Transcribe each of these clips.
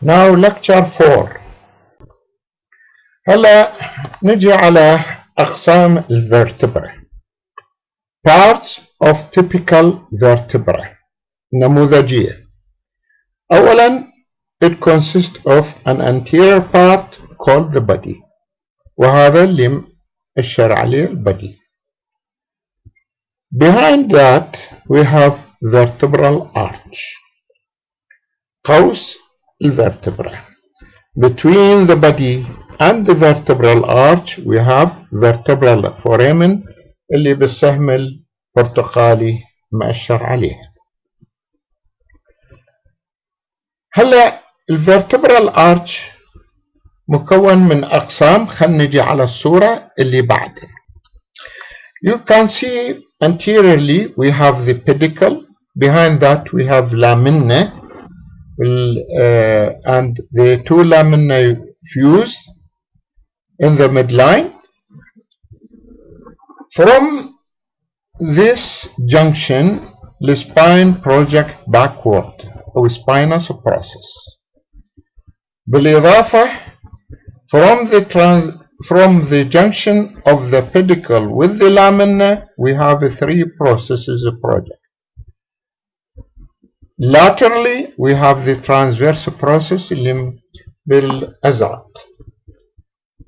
Now lecture 4. هلا نجي على أقسام الفرتبرا. Parts of typical vertebra. نموذجية. أولا it consists of an anterior part called the body. وهذا اللي اشار عليه البدي. Behind that we have vertebral arch. قوس الفرتبرا. Between the body and the vertebral arch we have vertebral foramen اللي بالسهم البرتقالي مأشر عليه. هلا الفرتبرال arch مكون من أقسام. خلينا نجي على الصورة اللي بعدها. You can see anteriorly we have the pedicle. Behind that we have lamina. And the two laminae fuse in the midline. From this junction, the spine projects backward أو spinous process. بالإضافة from the junction of the pedicle with the lamina, we have three processes project. Laterally, we have the transverse process بالأزرق.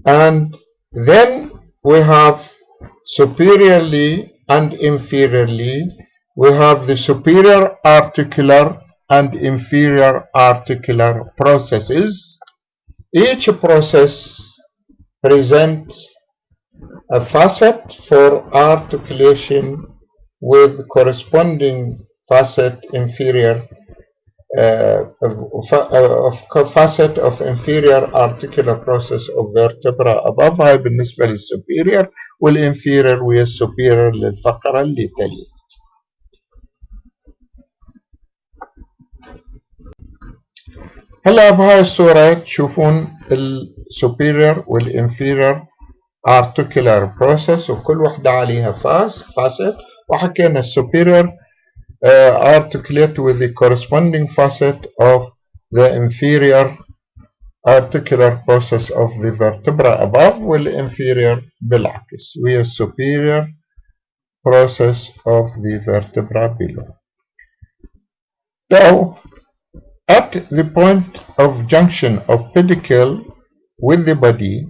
And then we have superiorly and inferiorly, we have the superior articular and inferior articular processes. Each process presents a facet for articulation with corresponding facet inferior facet of inferior articular process of vertebra above. هاي بالنسبة للسوبيريور والانفيريور وهي السوبيريور للفقرة اللي تلي. هلا بهاي الصورة تشوفون السوبيريور والانفيريور articular process وكل وحدة عليها facet. وحكينا السوبيريور articulate with the corresponding facet of the inferior articular process of the vertebra above والinferior بالعكس وهي superior process of the vertebra below. Now at the point of junction of pedicle with the body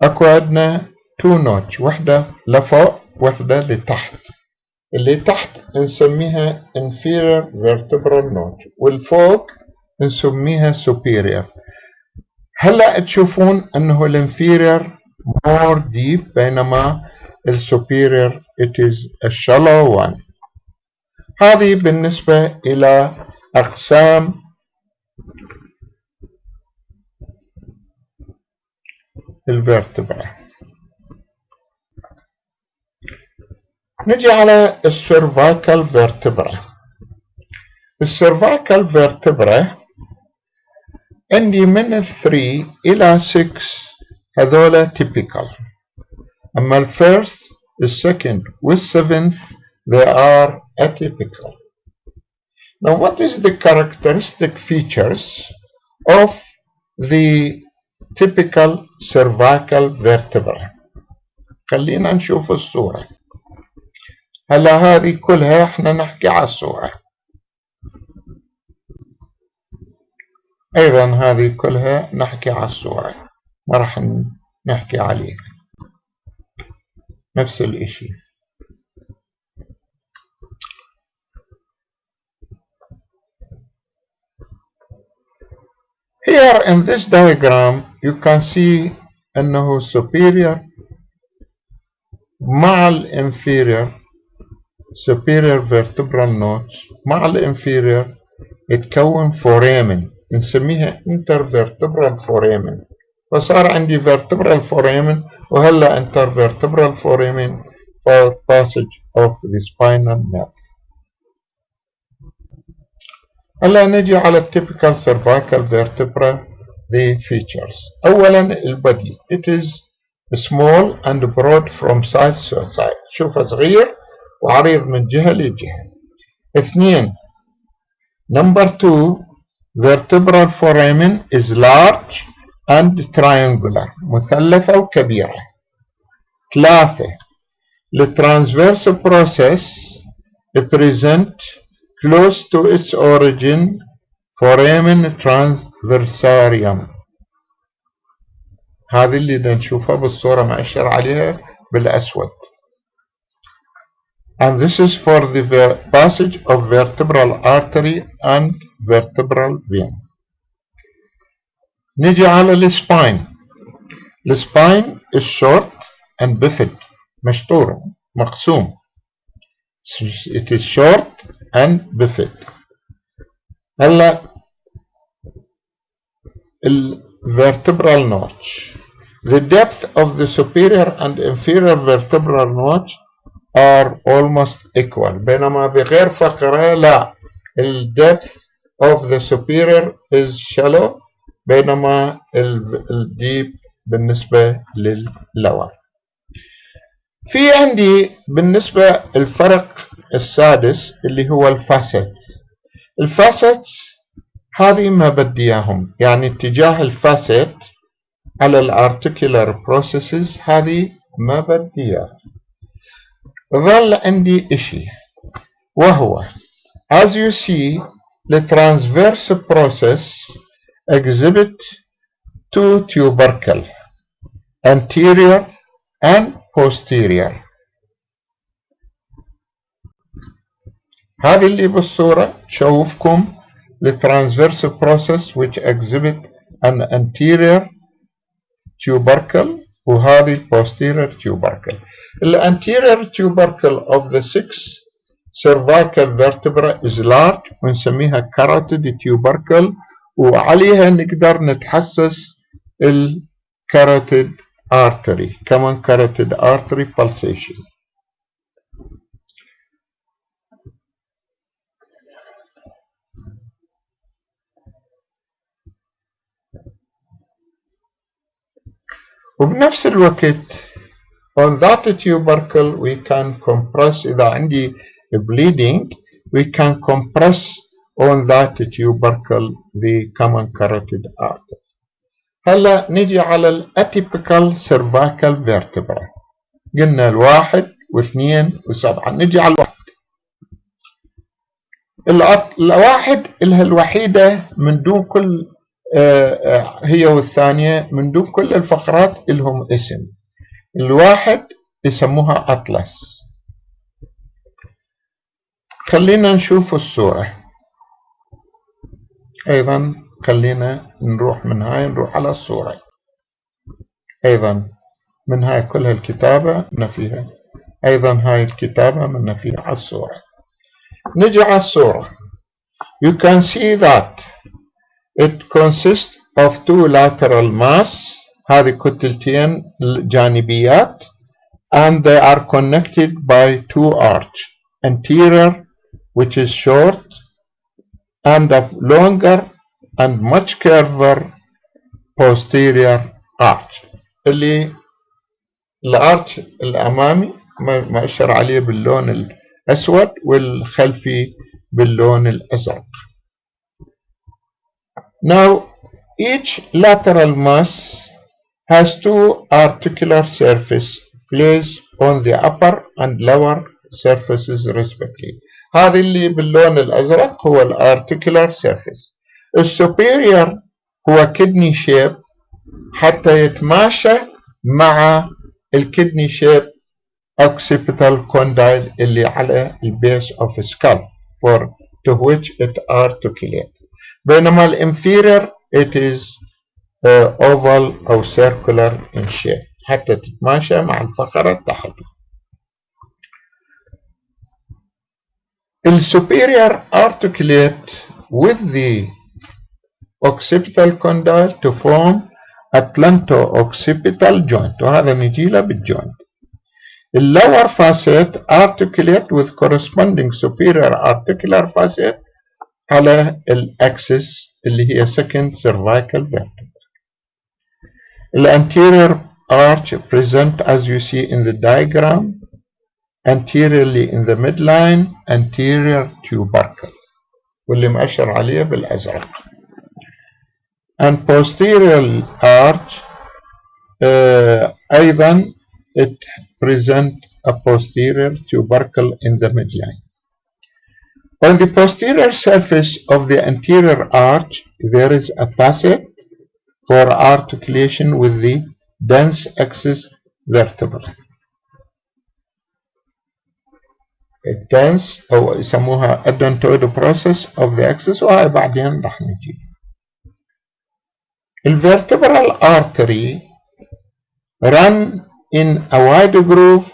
اكو عندنا two notch. وحدة لفوق وحدة لتحت. اللي تحت نسميها inferior vertebral notch والفوق نسميها superior. هلا تشوفون انه الانفيريور more deep بينما السوبيريور it is a shallow one. هذه بالنسبة الى اقسام الفرتبرا. نجي على السيرفايكال فيرتبرا. السيرفايكال فيرتبرا عندي من 3 إلى 6 هذولا typical. أما الفيرست السكند والسفنث they are atypical. Now what is the characteristic features of the typical cervical vertebra؟ خلينا نشوف الصورة. هلا هذه كلها احنا نحكي على الصورة. ايضا هذه كلها نحكي على الصورة. ما راح نحكي عليها. نفس الاشي. Here in this diagram you can see انه superior مع الانفيريور superior vertebral notch مع الانفيريور يتكون foramen نسميها intervertebral foramen. فصار عندي vertebral foramen وهلا intervertebral foramen for passage of the spinal nerve. هلا نجي على typical cervical vertebra the features. اولا البدي it is small and broad from side to side. شوفه صغير وعريض من جهة لجهة. اثنين number 2 vertebral foramen is large and triangular مثلثة وكبيرة. 3. The transverse process present close to its origin foramen transversarium. هذه اللي نشوفها بالصورة مأشر عليها بالأسود. And this is for the passage of vertebral artery and vertebral vein. نجي على السباين. السباين is short and bifid مشطور مقسوم. It is short and bifid. هلا vertebral notch. The depth of the superior and inferior vertebral notch are almost equal. بينما بغير فقرة لا. The depth of the superior is shallow بينما الديب بالنسبة للlower. في عندي بالنسبة الفرق السادس اللي هو الفاسيت. الفاسيت هذه ما بدي اياهم، يعني اتجاه الفاسيت على الارتيكولار بروسيسز هذه ما بدي اياها. ظل عندي اشي وهو as you see the transverse process exhibit two tubercle anterior and posterior. هذه اللي بالصورة تشوفكم the transverse process which exhibit an anterior tubercle وهذه posterior tubercle. The anterior tubercle of the 6 cervical vertebra is large ونسميها carotid tubercle وعليها نقدر نتحسس carotid artery كمان carotid artery pulsation. وبنفس الوقت on that tubercle we can compress. إذا عندي bleeding we can compress on that tubercle the common carotid artery. هلا نجي على الاتيبيكال cervical vertebra. قلنا 1 و2 و7. نجي على الواحد لها الوحيدة من دون كل هي والثانية من دون كل الفقرات لهم اسم. الواحد يسموها أطلس. خلينا نشوف الصورة أيضا. خلينا نروح من هاي نروح على الصورة أيضا. من هاي كل هالكتابة من فيها أيضا هاي الكتابة من فيها على الصورة. نجي على الصورة. You can see that it consists of two lateral mass. هذه كتلتين جانبيات and they are connected by two arch. Anterior which is short and of longer and much curver posterior arch. اللي الارش الامامي ما اشر عليه باللون الاسود والخلفي باللون الازرق. Now each lateral mass has two articular surface placed on the upper and lower surfaces respectively. هذا اللي باللون الازرق هو الارتيكولار surface. السوبيريور هو كدني شيب حتى يتماشى مع الكدني شيب occipital condyle اللي على البيس of skull for to which it articulates. بينما الانفيريور it is oval أو circular in shape حتى تتماشى مع الفقرة تحت. السوبيريور articulate with the occipital condyle to form atlanto-occipital joint وهذا نجي له بالجوينت. اللور facet articulate with corresponding superior articular facet على الاكسس اللي هي second cervical vertebra. The anterior arch present as you see in the diagram anteriorly in the midline anterior tubercle واللي مأشر عليه بالأزرق. and posterior arch أيضا it present a posterior tubercle in the midline. On the posterior surface of the anterior arch, there is a facet for articulation with the dense axis vertebra. الدنس أو يسموها addentoid process of the axis وهاي بعدين راح نجي. الvertebral artery run in a wide groove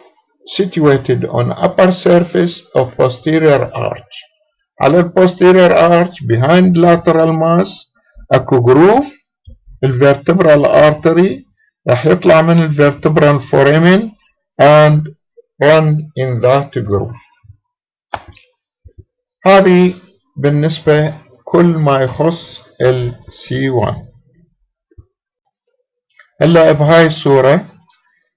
situated on upper surface of posterior arch. على posterior arch behind lateral mass اكو groove. الvertebral artery راح يطلع من vertebral foramen and run in that groove. هذه بالنسبة كل ما يخص ال C1. هلا بهاي الصورة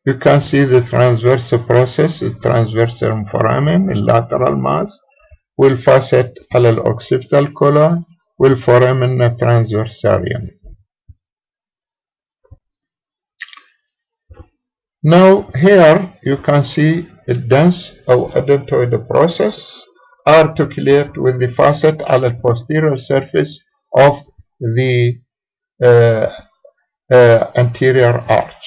you can see the transverse process, الترانسفيرس foramen, اللاترال ماس والفاسيت على الأوكسيبتال كولون والفورامين transversarium. Now here you can see a dense or addentoid process articulate with the facet على the posterior surface of the anterior arch.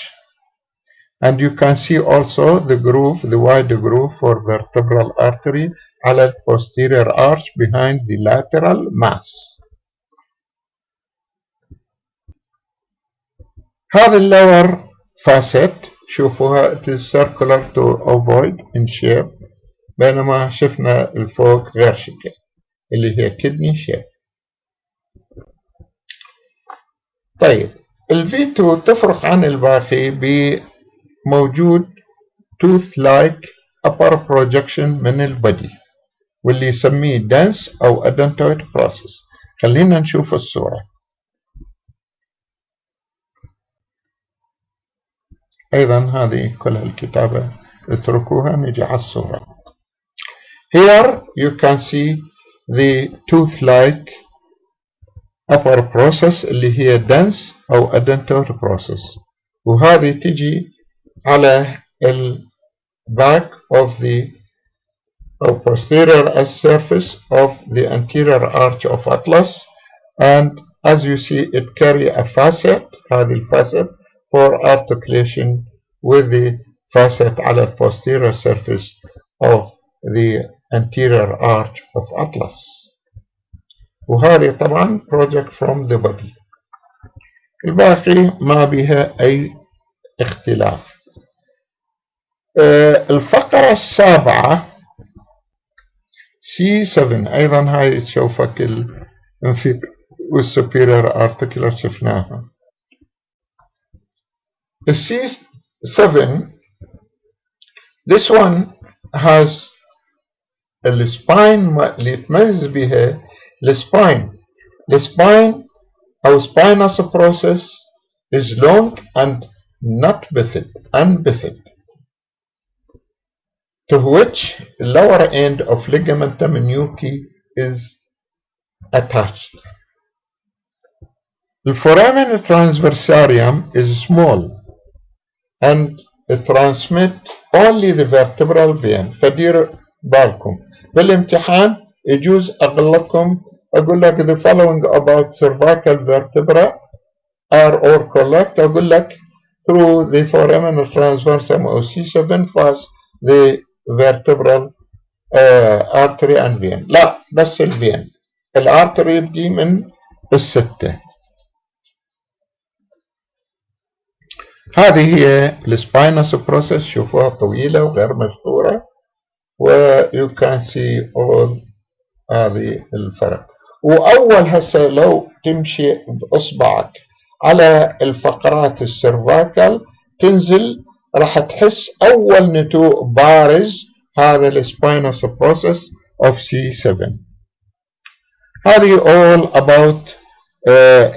And you can see also the groove, the wide groove for vertebral artery على the posterior arch behind the lateral mass. هذا اللور facet شوفوها it is circular to ovoid in shape بينما شفنا الفوق غير شكل اللي هي kidney shape. طيب ال V2 تفرق عن الباقي بموجود tooth-like upper projection من البدي واللي يسميه dense أو addentoid process. خلينا نشوف الصورة. أيضا هذه كلها الكتابة اتركوها نجي على الصورة. Here you can see the tooth-like upper process اللي هي dense أو addentoid process وهذه تجي على ال back of the or posterior surface of the anterior arch of atlas and as you see it carry a facet هذه الفاسет for articulation with the facet على the posterior surface of the anterior arch of atlas وهذه طبعا project from the body. الباقي ما بها أي اختلاف. الفقرة السابعة C7 أيضا هاي تشوفك والسوبيريور articular شفناها. C7 this one has السباين اللي يتميز بها السباين أو spinous process is long and not bifid unbifid to which the lower end of ligamentum nuchae is attached. The foramen transversarium is small and it transmits only the vertebral vein. فدير بالكم بالامتحان يجوز أقول لك the following about cervical vertebra are or correct. أقول لك through the foramen transversum or C7 pass the vertebral artery and vein. لا بس الفين الارتري يبدي من الستة. هذه هي السباينس بروسيس شوفوها طويلة وغير مشهورة و you can see all هذه الفرق. وأول هسه لو تمشي بإصبعك على الفقرات السيرفايكال تنزل راح تحس أول نتوء بارز هذا السباينس بروسيس of C7. هذه all about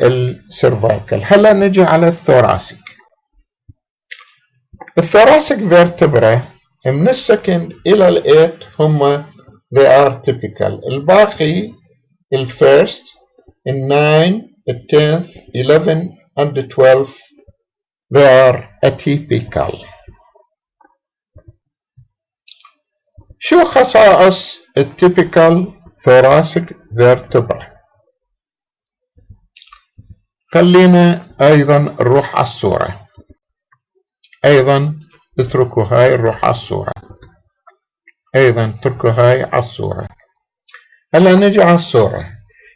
السيرفايكال. هلا نجي على الثوراسيك. الثوراسيك vertebra من السكند إلى الإيت هم they are typical. الباقي الفيرست ال9 10th 11 and 12 they are atypical. شو خصائص التيبيكال thoracic vertebra؟ خلينا أيضا نروح على الصورة، أيضا اتركوا هاي نروح على الصورة، أيضا اتركوا هاي على الصورة. هلا نجي على الصورة.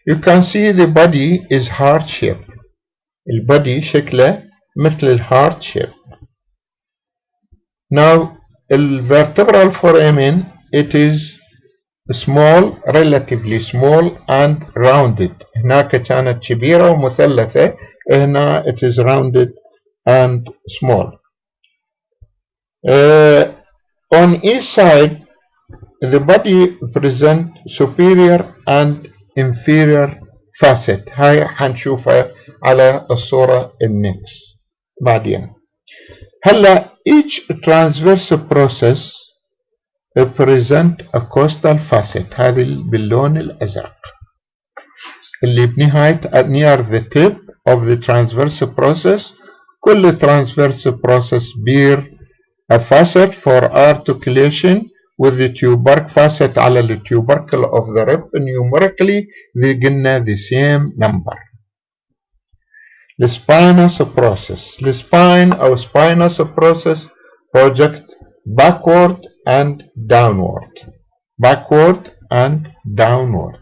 You can see the body is heart shaped. البادي شكله مثل الهارت shape. Now الvertebral foramen it is small, relatively small and rounded. هناك كانت كبيرة ومثلثة، هنا it is rounded and small. On each side the body present superior and inferior facet. هاي حنشوفها على الصورة النكس بعدين. هلا each transverse process present a costal facet. هذه باللون الأزرق اللي بنهاية near the tip of the transverse process. كل transverse process bear a facet for articulation with the tubercle facet على the tubercle of the rib. Numerically they قلنا the same number. The spinous process. The spine or spinous process project backward and downward. Backward and downward.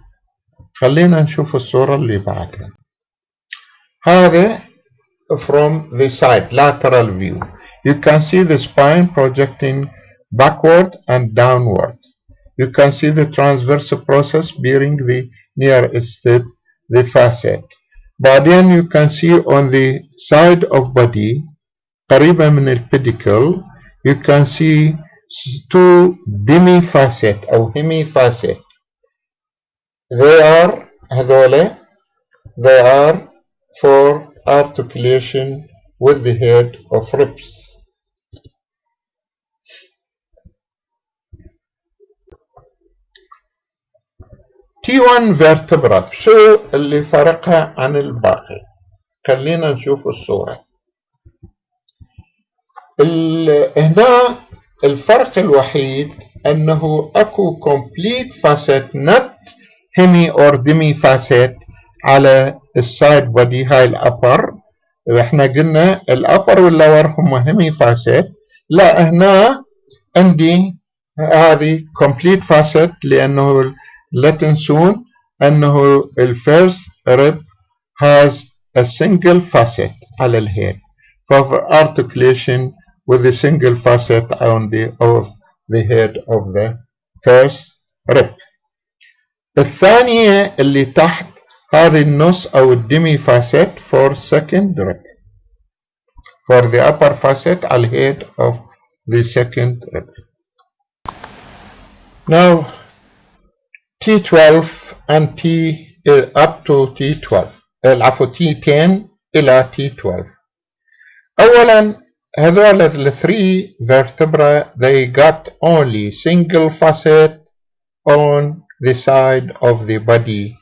خلينا نشوف الصورة اللي بعدها. هذا from the side lateral view. You can see the spine projecting backward and downward. You can see the transverse process bearing the near tip, the facet. بعدين you can see on the side of body قريبة من الpedicle you can see two demi facet أو hemi facet. They are هذولا they are for articulation with the head of ribs. T1 vertebra شو اللي فرقها عن الباقي؟ خلينا نشوف الصورة. هنا الفرق الوحيد أنه أكو complete facet not hemi or demi facet على السايد بودي. هاي الأبر احنا قلنا الأبر واللور هم hemi facet. لا هنا عندي هذه complete facet لأنه لا تنسون أنه الفيرست rib has a single facet على الهيد for articulation with a single facet on the head of the first rib. الثانية اللي تحت هذه النص أو الدمي facet for second rib for the upper facet على الهيد of the second rib. Now T12 and up to T12 العفو T10 إلى T12. أولا هذول the three vertebrae they got only single facet on the side of the body.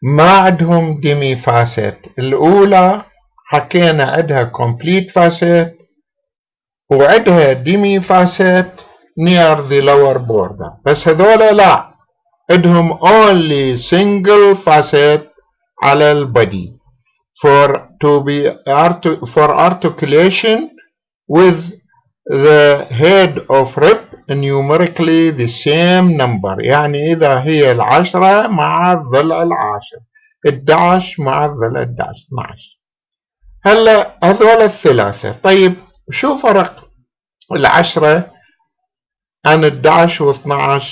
ما عندهم demi facet. الأولى حكينا عندها complete facet وعندها demi facet near the lower border. بس هذول لا عندهم only single facet على البدي for articulation with the head of rib numerically the same number. يعني إذا هي 10 مع الضلع 10 11 مع الضلع 11 12. هلا هذول الثلاثة. طيب شو فرق 10 عن 11 و 12؟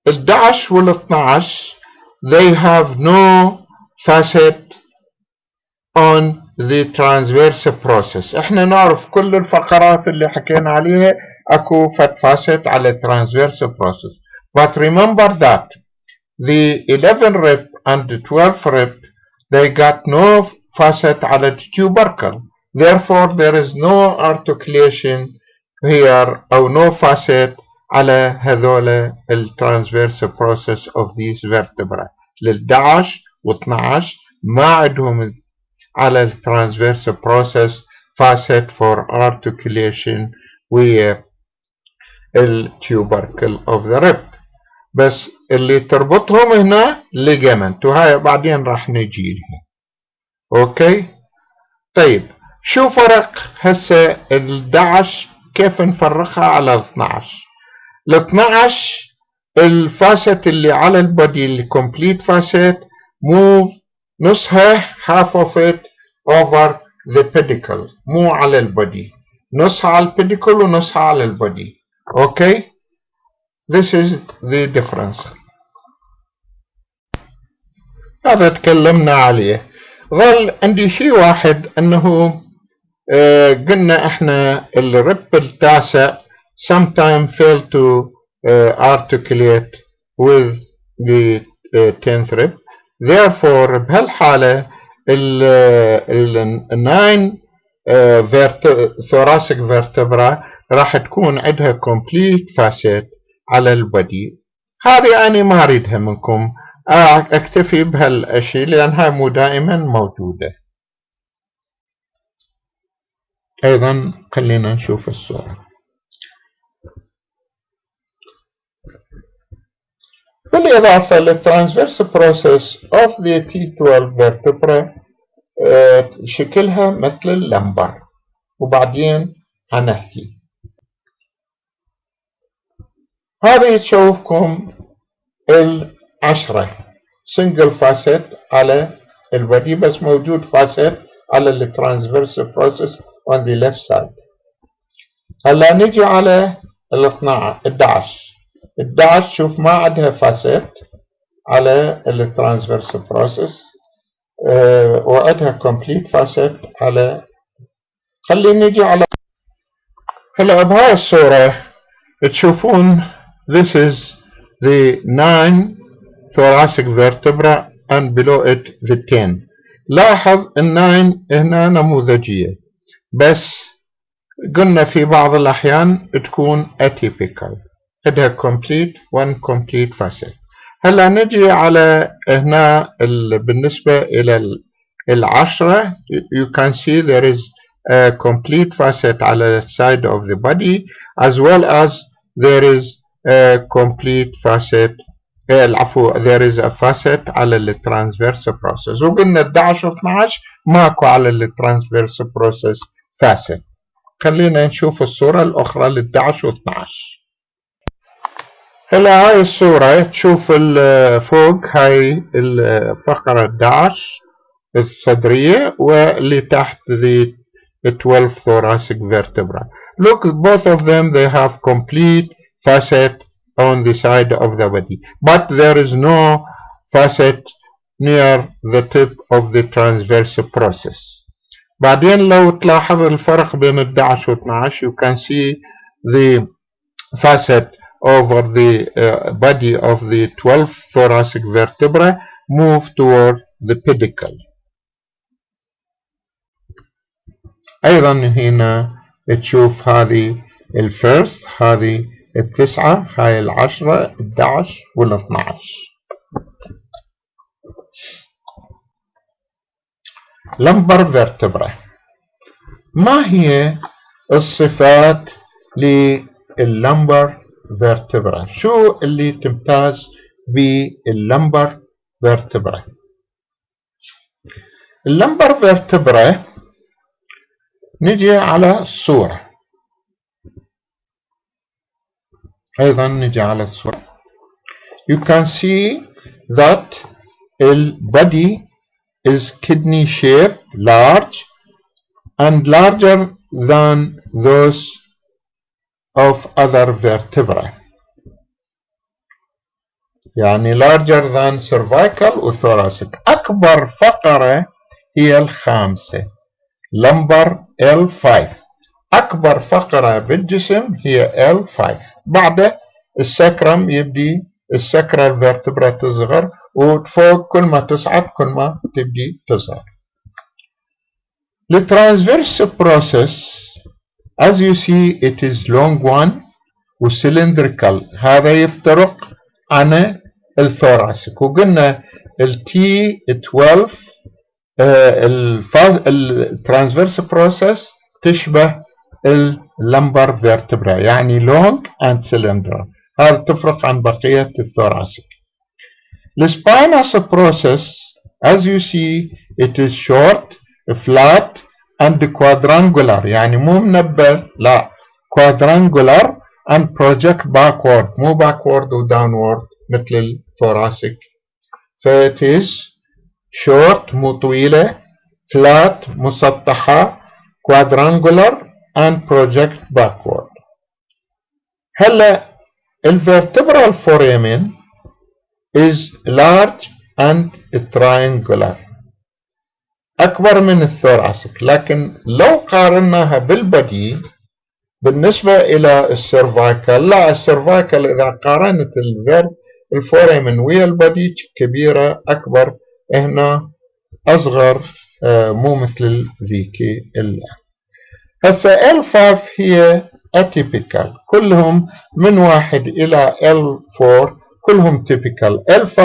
11 وال 12 they have no facet on the transverse process. احنا نعرف كل الفقرات اللي حكينا عليها اكو فت facet على transverse process. But remember that the 11 rib and the 12 rib they got no facet على the tubercle. Therefore there is no articulation here أو no facet على هذول transverse process of these vertebrae. لل 11 و 12 ما عندهم على الترانسفيرس بروسيس فاسيت فور articulation ويا التيوبركل اوف ذا ريب، بس اللي تربطهم هنا ليجامنت، وهاي بعدين راح نجي لها. اوكي طيب شو فرق هسه ال11 كيف نفرقها على 12؟ ال12 الفاسيت اللي على البودي الكومبليت فاسيت موف نصها half of it over the pedicle، مو على البودي، نصها على البيديكل ونصها على البودي. اوكي this is the difference. هذا تكلمنا عليه. ظل عندي شيء واحد انه قلنا احنا الرب التاسع sometimes fail to articulate with the 10th rib. therefore بهالحالة ال 9 thoracic vertebra راح تكون عندها complete facet على البدي. هذه أنا ما أريدها منكم، أكتفي بهالأشياء لأنها مو دائما موجودة. أيضا خلينا نشوف الصورة. بالإضافة للترانسفيرس بروسيس of the T12 vertebra شكلها مثل اللمبر، وبعدين هنحكي. هذه تشوفكم 10 single facet على البدي، بس موجود facet على الترانسفيرس بروسيس on the left side. هلا نجي على ال 11 شوف ما عندها فاسيت على الترانسفيرس بروسيس، وعندها كومبليت فاسيت على. خلينا نجي على هلا بهاي الصورة تشوفون this is the 9 thoracic vertebra and below it the 10. لاحظ ال 9 هنا نموذجية، بس قلنا في بعض الأحيان تكون atypical، عندها complete one complete facet. هلا نجي على هنا بالنسبة إلى 10 you can see there is a complete facet على side of the body as well as there is a complete facet there is a facet على الترانسفيرس بروسيس، وقلنا 11 و 12 ماكو على الترانسفيرس بروسيس facet. خلينا نشوف الصورة الأخرى ل 11 و 12. هلا هاي الصورة تشوف فوق هاي الفقرة 11 الصدرية، واللي تحت the 12 thoracic vertebra. Look, both of them they have complete facet on the side of the body, but there is no facet near the tip of the transverse process. بعدين لو تلاحظ الفرق بين 11 و 12 you can see the facet over the body of the 12 thoracic vertebra move toward the pedicle. أيضا هنا تشوف هذه الفيرست، هذه 9، هاي 10 11 وال 12. Lumbar vertebra. ما هي الصفات لللمبر vertebra؟ شو اللي تمتاز باللمبر vertebra؟ اللمبر vertebra نجي على الصورة، أيضا نجي على الصورة. You can see that the body is kidney shaped, large and larger than those of other vertebrae. يعني larger than cervical و thoracic. أكبر فقرة هي الخامسة lumbar L5. أكبر فقرة بالجسم هي L5. بعد السكرم يبدي السكرال فيرتبرا تصغر، وفوق كل ما تصعد كل ما تبدي تصغر. الترانسفيرس بروسيس as you see it is long one وسلندريكال، هذا يفترق عن الثوراسيك. وقلنا ال T12 الترانسفيرس بروسيس تشبه اللمبر فيرتبرا، يعني لونج اند سلندر. هذا تفرق عن بقية الثوراسيك. السباينس بروسيس as you see it is short, flat and quadrangular، يعني مو منبه، لا quadrangular and project backward، مو backward و downward مثل الثوراسيك. ف it is short مو طويلة، flat مسطحة، quadrangular and project backward. هلا الvertebral foramen is large and triangular، أكبر من الثوراسيك. لكن لو قارناها بالبدي بالنسبة إلى السيرفايكال، لا السيرفايكال إذا قارنت الفورامن ويا البدي كبيرة أكبر، هنا أصغر، مو مثل ذيك. هسه L5 هي Atypical، كلهم من 1 إلى L4 كلهم typical. L5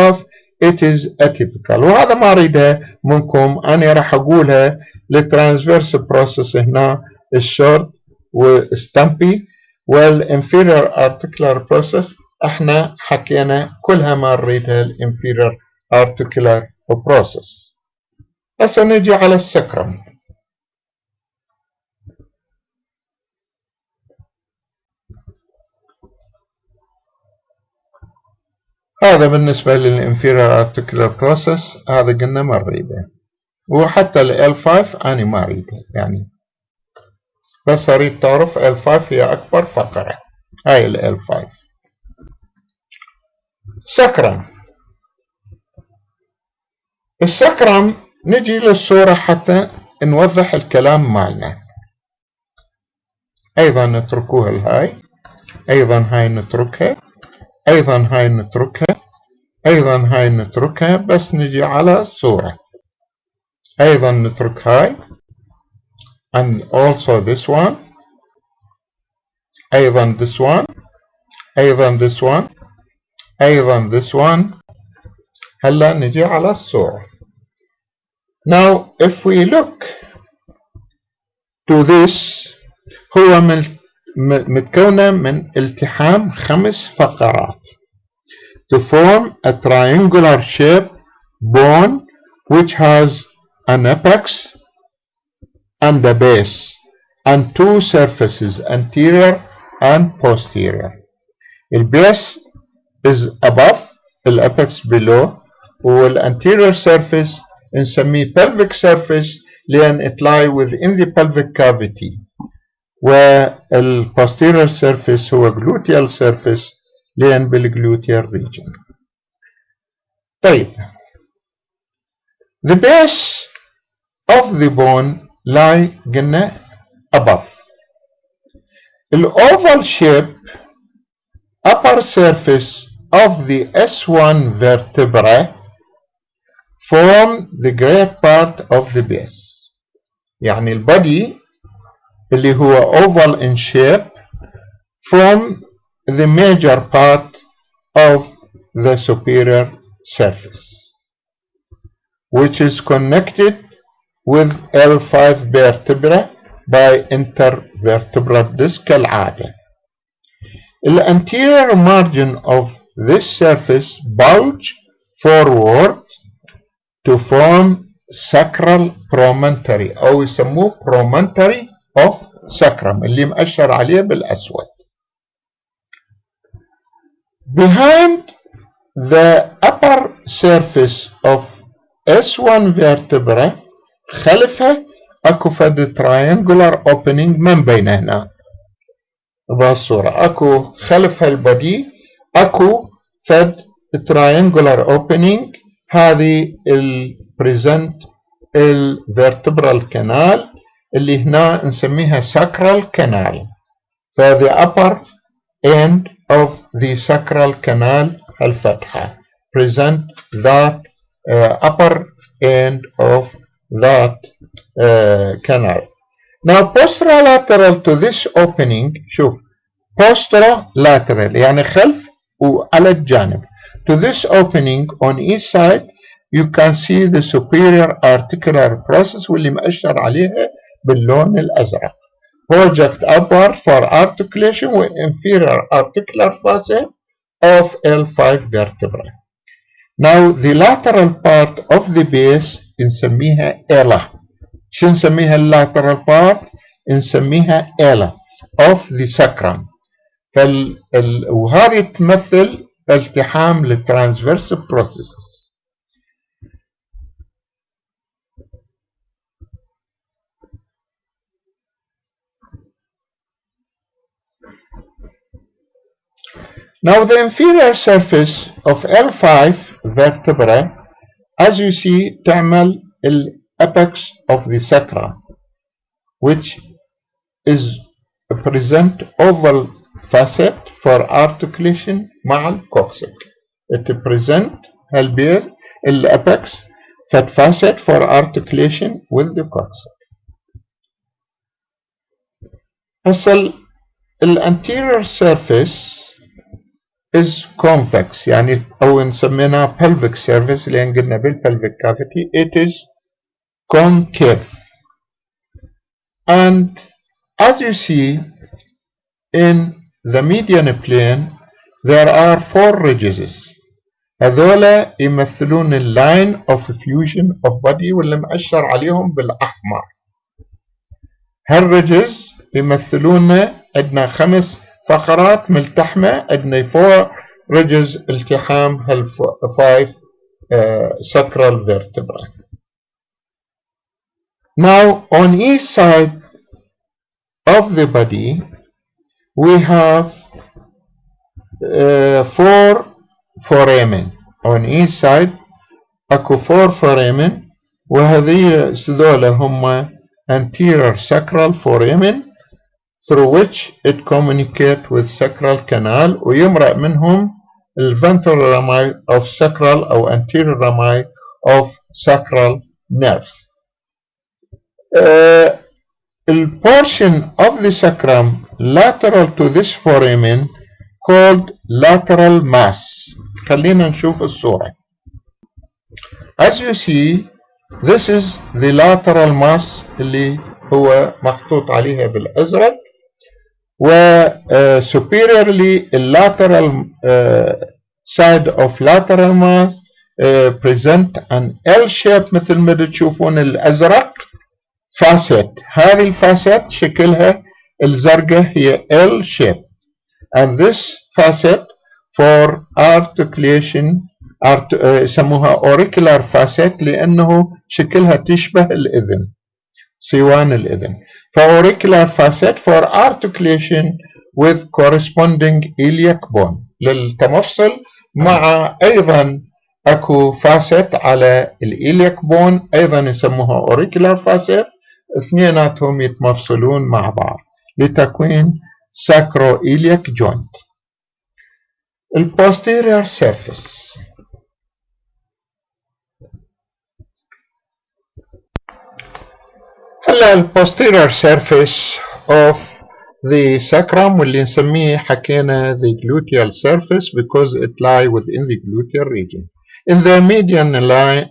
it is atypical، وهذا ما أريدها منكم، أنا راح أقولها للترانسفيرس بروسيس هنا الشورت والستامبي، والانفيرير ارتكلر بروسيس احنا حكينا كلها ما نريدها الانفيرير ارتكلر بروسيس. هسه نجي على السكرم. هذا بالنسبة للانفيرير ارتكلر بروسيس، هذا قلنا ما نريده، وحتى ال L5 أنا ما أريدها، يعني بس أريد تعرف L5 هي أكبر فقرة، هاي ال L5. سكرم. السكرم نجي للصورة حتى نوضح الكلام مالنا. أيضا نتركوها الهاي، أيضا هاي نتركها، أيضا هاي نتركها، أيضا هاي نتركها، بس نجي على الصورة. أيضا نترك هاي and also this one، أيضا this one، أيضا this one، أيضا this one. هلا نجي على الصورة. Now if we look to this، هو متكونة من التحام 5 فقرات to form a triangular shape bone which has an apex and a base and 2 surfaces, anterior and posterior. The base is above, the apex below، والanterior surface نسميه pelvic surface لأن it lie within the pelvic cavity، والposterior surface هو gluteal surface لأن بالgluteal region. طيب the base of the bone lie قلنا above. The oval shape upper surface of the S1 vertebra form the great part of the base، يعني البودي اللي هو oval in shape form the major part of the superior surface which is connected with L5 vertebra by intervertebral disc كالعادة. The anterior margin of this surface bulge forward to form sacral promontory، أو يسموه promontory of sacrum اللي مأشر عليه بالأسود. Behind the upper surface of S1 vertebra خلفه اكو فد triangular opening من بين هنا بهالصورة، اكو خلف هالبدي اكو فد triangular opening، هذه present vertebral canal اللي هنا نسميها sacral canal. ف the upper end of the sacral canal الفتحة present that upper end of that canal. Now posterolateral to this opening، شوف posterolateral يعني خلف وعلى الجانب، to this opening on each side you can see the superior articular process واللي مأشر عليها باللون الأزرق. Project upward for articulation with inferior articular facet of L5 vertebra. Now the lateral part of the base نسميها إلا. شو نسميها lateral part؟ نسميها إلا of the sacrum. وهذه تمثل التحام للترانسفيرس بروسيس. Now the inferior surface of L5 vertebra, as you see, تعمل apex of the sacrum, which is present oval facet for articulation مع الكوكسيك. It present البيز apex facet for articulation with the coccyx. هسه anterior surface is convex يعني أو نسمينها pelvic surface لأن قلنا بالpelvic cavity it is concave. And as you see in the median plane there are 4 ridges. هذولا يمثلون اللاين of fusion of body واللي مأشر عليهم بالأحمر. هالridges يمثلون عندنا 5 فقرات ملتحمة، عندنا 4 ridges التحام هال 5 sacral vertebrae. Now on each side of the body we have 4 foramen. On each side اكو 4 foramen وهذول هم anterior sacral foramen through which it communicate with sacral canal ويمرق منهم ventral rami of sacral أو anterior rami of sacral nerves. The portion of the sacrum lateral to this foramen called lateral mass. خلينا نشوف الصورة. As you see, this is the lateral mass اللي هو محطوط عليها بالأزرق. و superiorly lateral side of lateral mass present an L shape مثل ما تشوفون الأزرق facet. هذه الفاسيت شكلها الزرقاء هي L shape. And this facet for articulation يسموها auricular facet لأنه شكلها تشبه الإذن، سيوان الإذن. فauricular facet for articulation with corresponding iliac bone للتمفصل مع أيضا أكو facet على الإلياك بون أيضا يسموها auricular facet، اثنيناتهم يتمفصلون مع بعض لتكوين sacroiliac joint. posterior surface. هلا posterior surface of the sacrum واللي نسميه حكينا the gluteal surface because it lie within the gluteal region. In the median line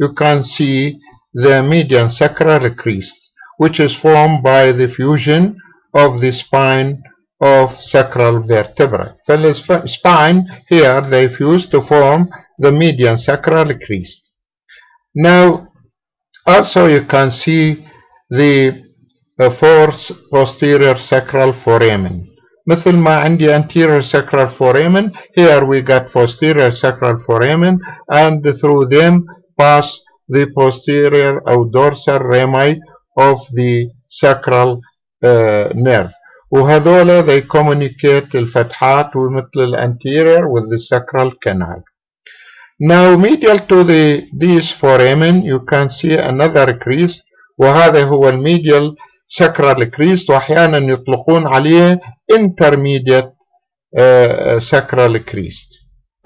you can see the median sacral crest which is formed by the fusion of the spine of sacral vertebra. The spine here they fuse to form the median sacral crest. Now also you can see the 4th posterior sacral foramen. مثل ما عندي anterior sacral foramen, here we got posterior sacral foramen and through them pass the posterior or dorsal rami of the sacral nerve. وهذولا they communicate الفتحات ومثل الانتيريور with the sacral canal. Now medial to these foramen you can see another crest وهذا هو الميديال sacral crest واحيانا يطلقون عليه intermediate sacral crest.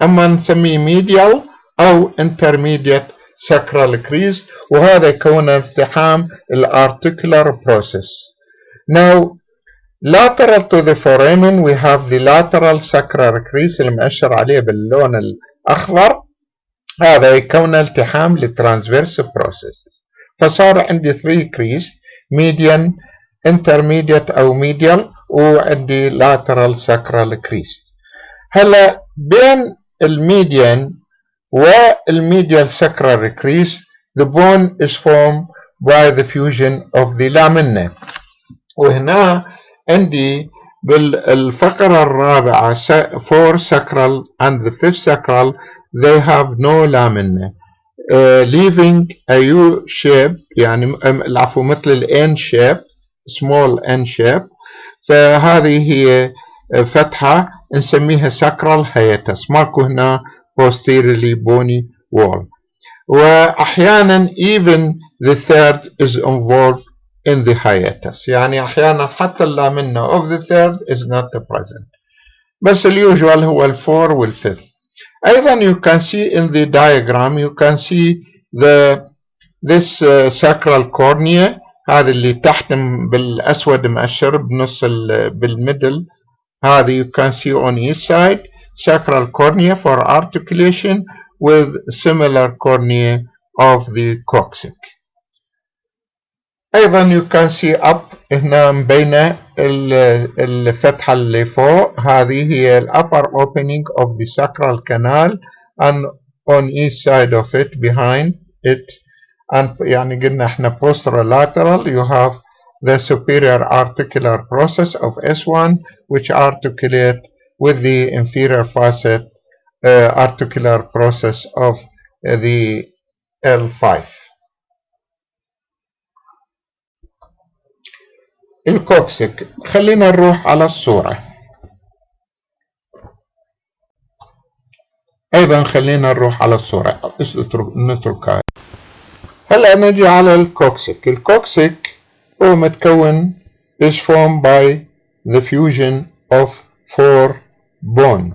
اما نسميه medial او intermediate sacral crest وهذا يكون ازدحام الارتيكولار process. Now lateral to the foramen we have the lateral sacral crest اللي مأشر عليه باللون الأخضر هذا يكون التحام للترانسفيرس بروسيس. فصار عندي 3 كريس، ميديان، انترميديت او ميديال، وعندي لاترال ساكرال كريس. هلا بين الميديان والميديال sacral crease the bone is formed by the fusion of the lamina. وهنا عندي بالفقرة الرابعة 4 sacral and the 5th sacral they have no lamina, leaving a U shape، يعني العفو مثل ال N shape، small N shape. فهذه هي فتحة نسميها sacral hiatus، ماكو هنا posteriorly bony wall. وأحيانا even the third is involved in the hiatus، يعني أحيانا حتى اللامنة of the third is not present، بس اليوجوال هو الفور والفifth. أيضا you can see in the diagram you can see this sacral cornea، هذا اللي تحت بالأسود مؤشر بنص بالميدل، هذه you can see on each side sacral cornea for articulation with similar cornea of the coccyx. أيضا you can see up هنا مبينة الفتحة اللي فوق، هذه هي ال upper opening of the sacral canal and on each side of it behind it. and يعني قلنا احنا posterolateral you have the superior articular process of S1 which articulate with the inferior facet articular process of the L5. الكوكسيك، خلينا نروح على الصورة. أيضا خلينا نروح على الصورة، نتركها. هلا نجي على الكوكسيك. الكوكسيك هو متكون is formed by the fusion of 4 bone.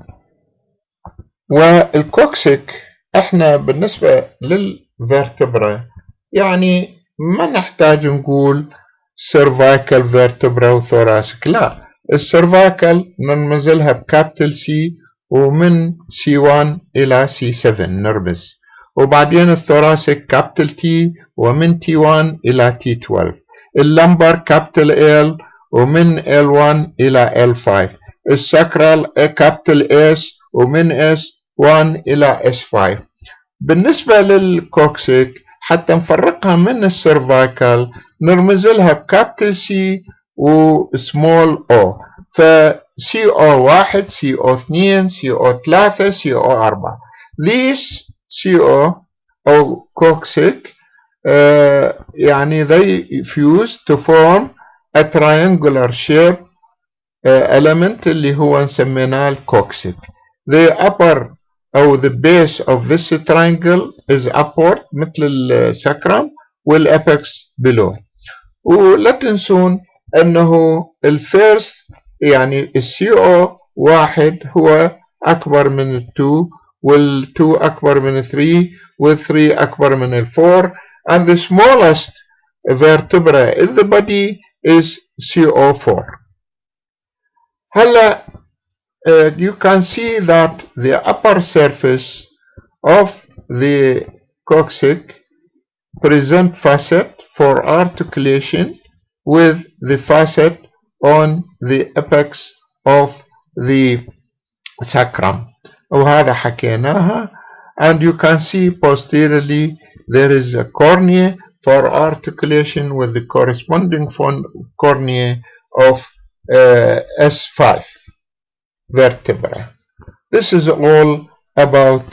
والكوكسيك احنا بالنسبة للفرتبرا يعني ما نحتاج نقول cervical vertebra وثوراسيك، لا، السيرفايكال نرمزلها بكابيتال سي ومن C1 إلى C7 نرمز، وبعدين الثوراسيك كابيتال تي ومن T1 إلى T12، اللمبر كابيتال L ومن L1 إلى L5، الساكرال كابيتال S ومن S1 إلى S5. بالنسبة للكوكسيك حتى نفرقها من السيرفايكال نرمز لها بكابيتال سي وسمول او، ف سي او 1 سي او 2 سي او 3 سي او 4. These سي او كوكسيك يعني they fuse to form a triangular shape element اللي هو نسميناه الكوكسيك. The upper أو the base of this triangle is upward مثل الساكرم والأبكس below. ولا تنسون أنه الفيرست يعني السي او 1 هو أكبر من التو، والتو أكبر من 3، والثري أكبر من الفور، and the smallest vertebra in the body is CO4. هلا you can see that the upper surface of the coccyx present facet for articulation with the facet on the apex of the sacrum، وهذا حكيناها. and you can see posteriorly there is a cornea for articulation with the corresponding cornea of S5 vertebra. This is all about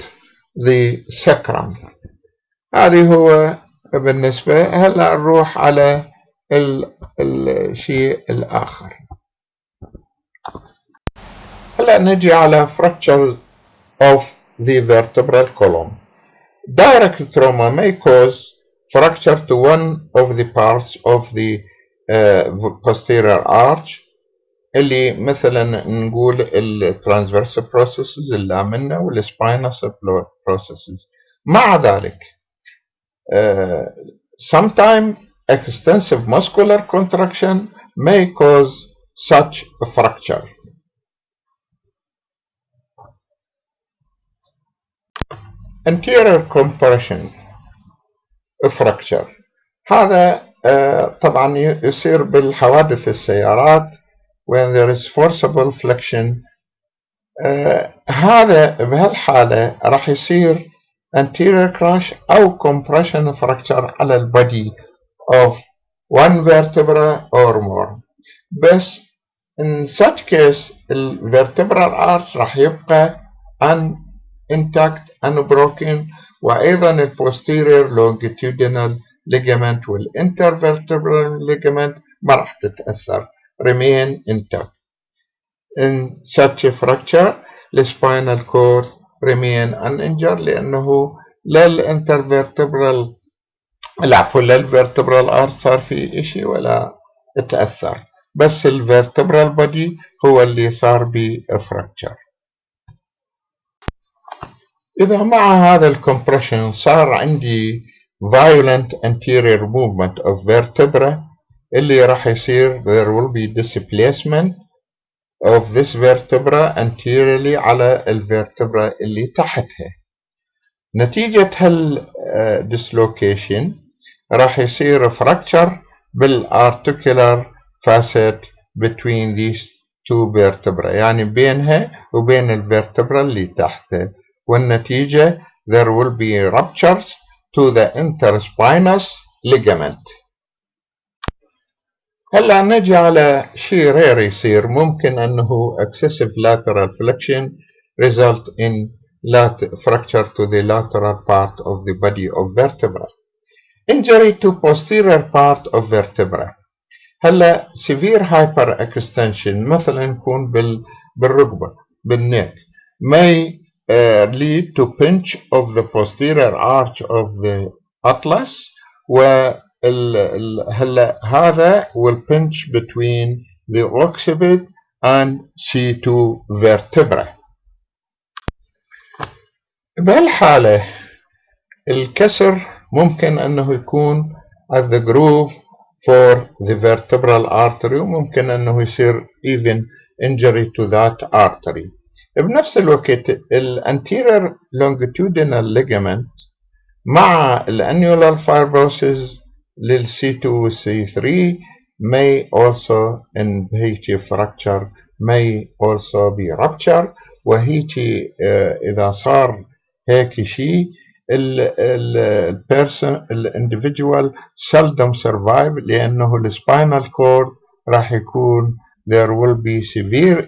the sacrum. هذه هو بالنسبة. هلا نروح على الشيء الآخر. هلا نجي على fracture of the vertebral column. Direct trauma may cause fracture to one of the parts of the posterior arch اللي مثلا نقول الترانسفيرس بروسيسز اللامنة والسباينس بروسيسز. مع ذلك sometimes extensive muscular contraction may cause such a fracture. anterior compression fracture. هذا طبعا يصير بالحوادث السيارات when there is forcible flexion. هذا بهالحالة راح يصير anterior crash أو compression fracture على البادي of one vertebra or more. بس in such case الvertebral arch راح يبقى intact unbroken، وأيضا الposterior longitudinal ligament والintervertebral ligament ما راح تتأثر remain intact. In such a fracture the spinal cord remain uninjured لأنه لا الانترفيرتبرال للvertebral arch صار في إشي ولا تأثر، بس الvertebral body هو اللي صار بفراكتشر. إذا مع هذا الكمبريشن صار عندي violent anterior movement of vertebra اللي راح يصير there will be displacement of this vertebra anteriorly على الvertebra اللي تحتها. نتيجة dislocation راح يصير fracture بالarticular facet between these two vertebrae، يعني بينها وبين الvertebra اللي تحتها، والنتيجة there will be ruptures to the interspinous ligament. هلا نجي على شيء رير يصير، ممكن أنه excessive lateral flexion result in fracture to the lateral part of the body of vertebra. Injury to posterior part of vertebra. هلا severe hyperextension مثلا يكون بالركبة بالنك may lead to pinch of the posterior arch of the atlas، هلا هذا will pinch between the occiput and C2 vertebra. بهالحالة الكسر ممكن أنه يكون at the groove for the vertebral artery، وممكن أنه يصير even injury to that artery. بنفس الوقت anterior longitudinal ligament مع annular fibrosis للC2 والC3 may also in هيك fracture may also be rupture، وهيك إذا صار هيك شيء individual seldom survive، لأنه spinal cord راح يكون there will be severe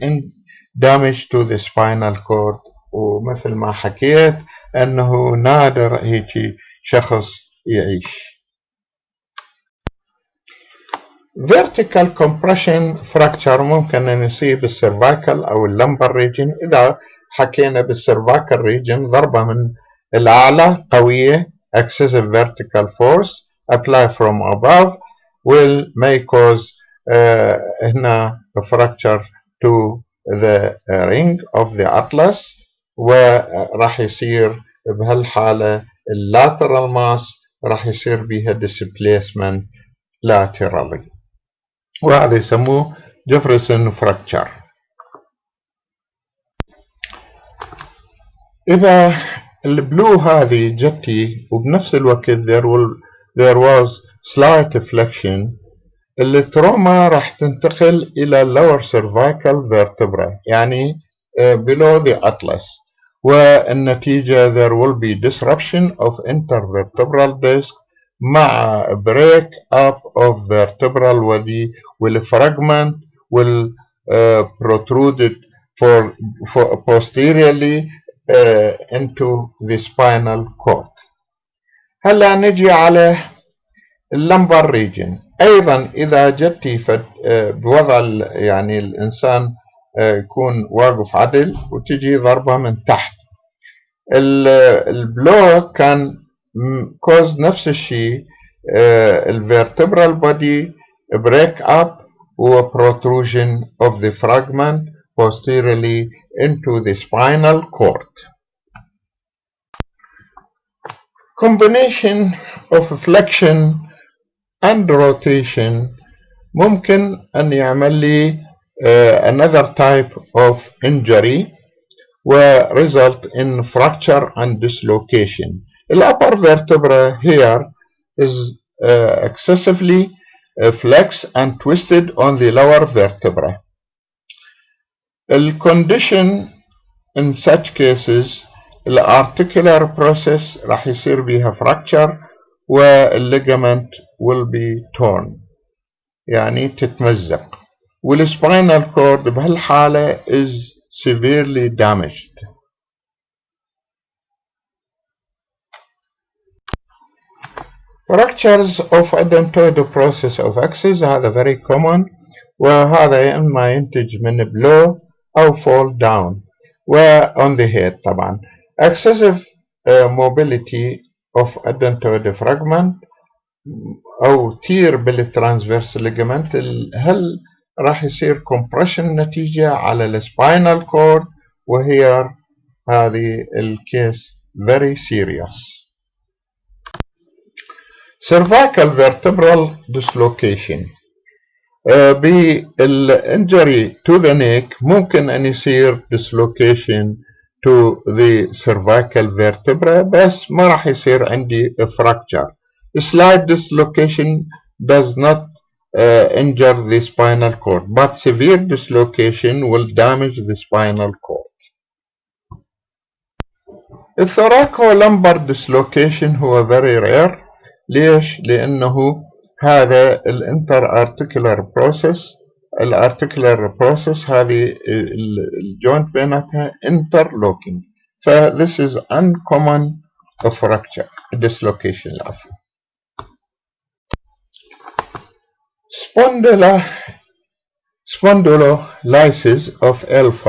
damage to the spinal cord، ومثل ما حكيت أنه نادر هيك شخص يعيش. Vertical compression fracture ممكن أن يصيب السيرفايكال أو اللمبر ريجن. إذا حكينا بالسيرفايكال ريجن ضربة من الأعلى قوية excessive vertical force apply from above may cause هنا fracture to the ring of the atlas، وراح يصير بهالحالة lateral mass راح يصير بها displacement laterally، وهذا يسموه جيفرسون fracture. إذا البلو هذه جتي وبنفس الوقت there was slight flexion، التروما راح تنتقل إلى lower cervical vertebra يعني below the atlas، والنتيجة there will be disruption of intervertebral disc مع break up of vertebral body والfragment will protruded posteriorly into the spinal cord. هلا نجي على اللمبر ريجن. أيضا إذا جتي بوضع يعني الإنسان يكون واقف عدل وتجي ضربة من تحت، البلو كان كوز نفس الشيء الvertebral body break up و protrusion of the fragment posteriorly into the spinal cord. Combination of flexion and rotation ممكن أن يعمل لي another type of injury، result in fracture and dislocation. The upper vertebra here is excessively flexed and twisted on the lower vertebra. The condition in such cases الارتيكولار process راح يصير بيها fracture والليجمنت will be torn، يعني تتمزق، والspinal cord بهالحالة is severely damaged. Fractures of adenoid process of axis هذا very common، وهذا يا إما ينتج من blow أو fall down on the head. طبعا excessive mobility of adenoid fragment أو tear بالtransverse ligament، هل راح يصير compression نتيجة على الspinal cord، وهي هذه الكيس very serious. Cervical vertebral dislocation بالinjury to the neck ممكن أن يصير dislocation to the cervical vertebra، بس ما راح يصير عندي fracture. Slight dislocation does not injure the spinal cord, but severe dislocation will damage the spinal cord. الثوراكولمبر dislocation هو very rare. ليش؟ لأنه هذا الانتر ارتيكولار بروسيس، الارتيكولار بروسيس هذه الجوينت بيناتها interlocking، ف this is uncommon fracture dislocation العفو. spondylolysis of L5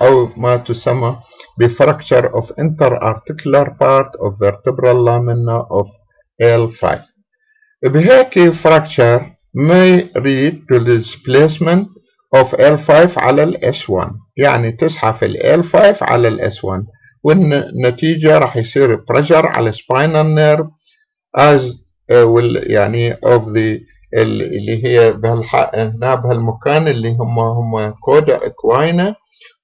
أو ما تسمى بfracture of interarticular part of vertebral lamina of L5. بهيك fracture may lead to displacement of L5 على S1، يعني تسحف L5 على S1، والنتيجة راح يصير pressure على spinal nerve as يعني of the اللي هي هنا بهالمكان اللي هم كودا اكواينا،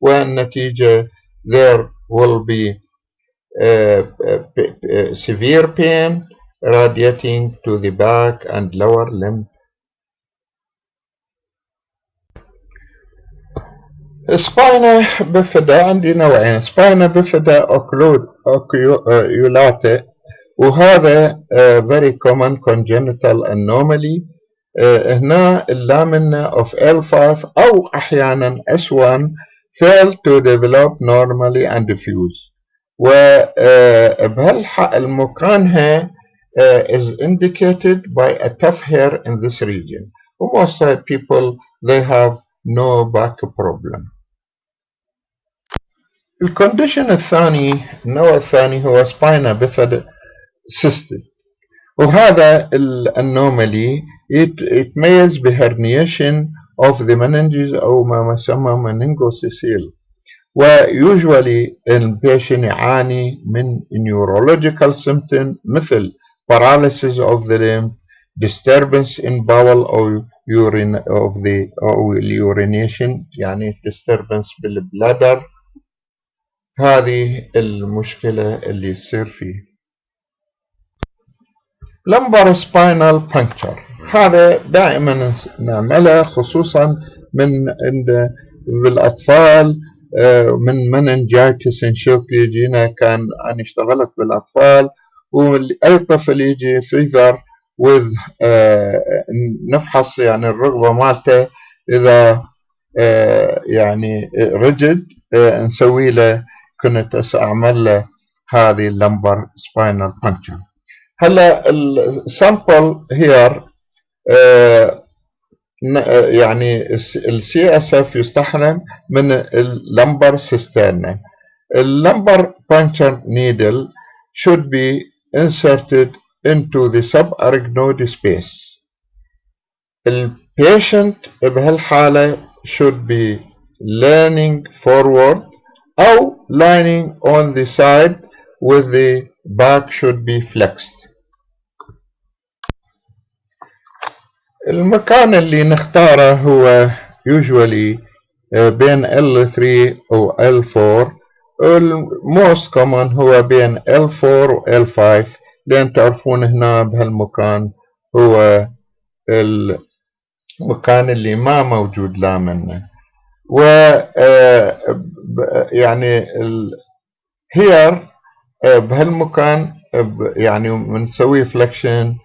والنتيجة there will be severe pain radiating to the back and lower limb. Spina bifida عندي نوعين، Spina bifida oculata، وهذا very common congenital anomaly. هنا اللامنة of L5 أو أحيانا S1 fail to develop normally and diffuse، وبهالمكانها is indicated by a tough hair in this region. Most people they have no back problem. الكونديشن الثاني، النوع الثاني هو Spina Bifida cystic، وهذا الانومالي يتميز بهرنيشن of the meninges أو ما يسمى meningococcygeal، ويوجوالي البيشن يعاني من neurological symptom مثل paralysis of the limb، disturbance in bowel أو urination، يعني disturbance بالبلادر. هذه المشكلة اللي تصير فيه. lumbar spinal puncture هذا دائما نعمله خصوصا من عند بالأطفال، من meningitis نشوف يجينا، كان أنا اشتغلت بالأطفال، وأي طفل يجي fever with نفحص يعني الركبة مالته إذا يعني rigid، نسوي له كنت أعمل له هذه lumbar spinal puncture. هلا السامبل هير يعني CSF يستخدم من اللمبر سيسترنا. اللمبر puncture needle should be inserted into the subarachnoid space. البيشنت بهالحالة should be leaning forward أو lying on the side with the back should be flexed. المكان اللي نختاره هو usually بين L3 أو L4 الموست كومن هو بين L4 و L5، لأن تعرفون هنا بهالمكان هو المكان اللي ما موجود لا منه. و يعني هير بهالمكان يعني بنسوي فلكشن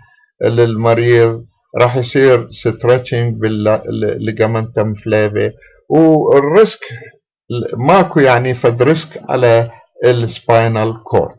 للمريض، راح يصير ستريتشنج بالليجامنتم فلافي، والريسك ماكو يعني فد ريسك على السباينال كورد.